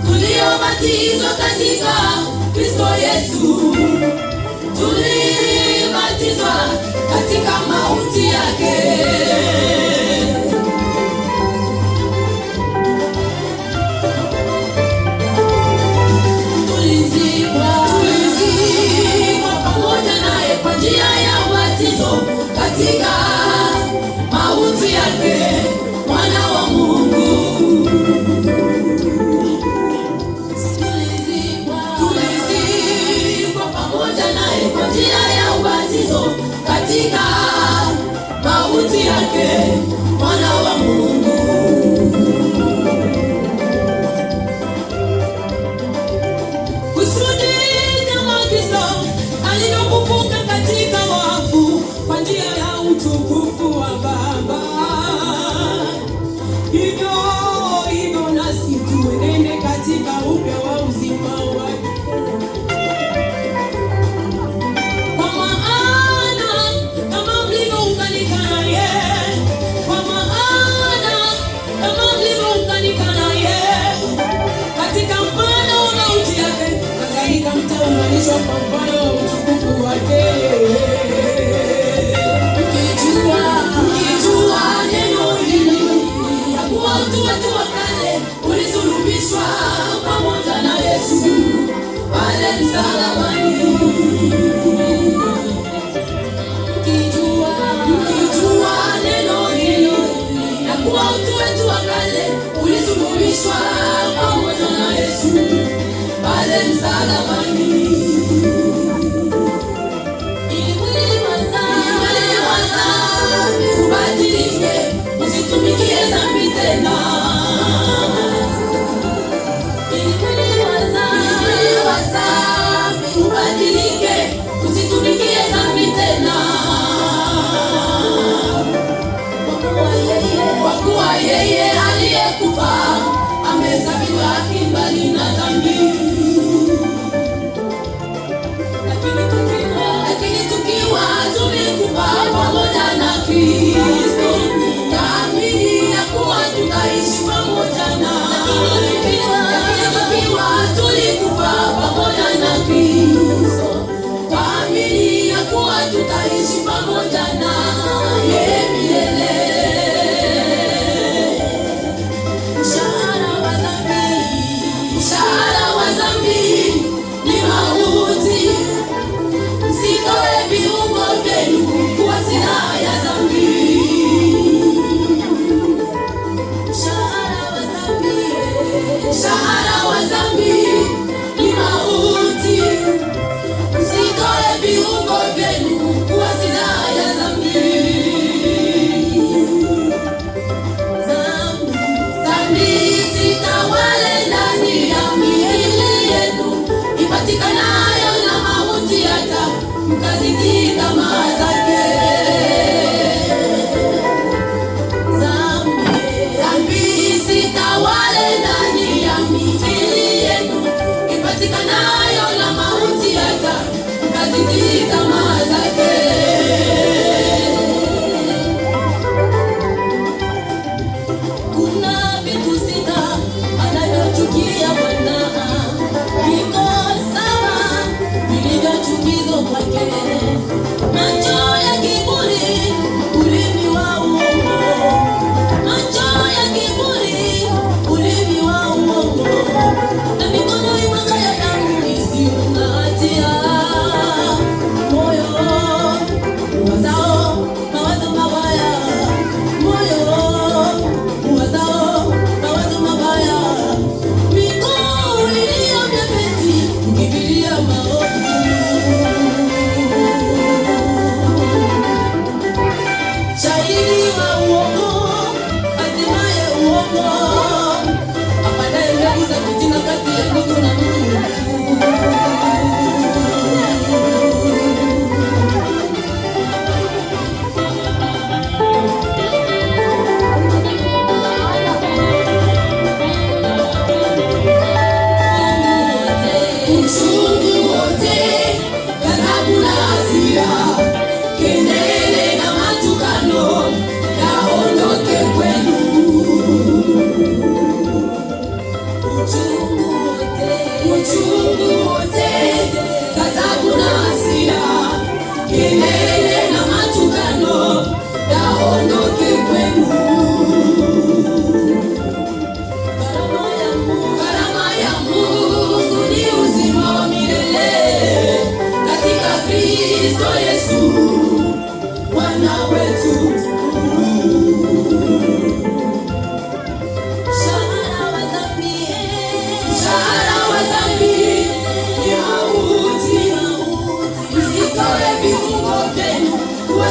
Tuliobatizwa katika Kristo Yesu, tulibatizwa katika mauti yake. Tulizikwa pamoja naye kwa njia ya ubatizo katika mauti yake, mwana wa Mungu. Kwa njia ya ubatizo katika mauti yake, mwana wa Mungu. Kusudi kama Kristo alivyofufuka katika wafu kwa njia ya utukufu wa Baba, hivyo nasi tuenende katika upya wa uzima wake. Mtaunganishwa kwa mfano wa utukufu wake. Ukijua neno hili ya kuwa utu wetu wa kale ulisulubishwa pamoja na Yesu pale msalabani. Ukijua neno hili ya kuwa utu wetu wa kale ulisulubishwa pamoja na Yesu pale msalabani. Ubadilike, usitumikie dhambi tena. Ubadilike, usitumikie dhambi tena. Kwa kuwa yeye aliyekufa amehesabiwa haki mbali na dhambi.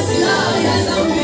silaha ya zamani.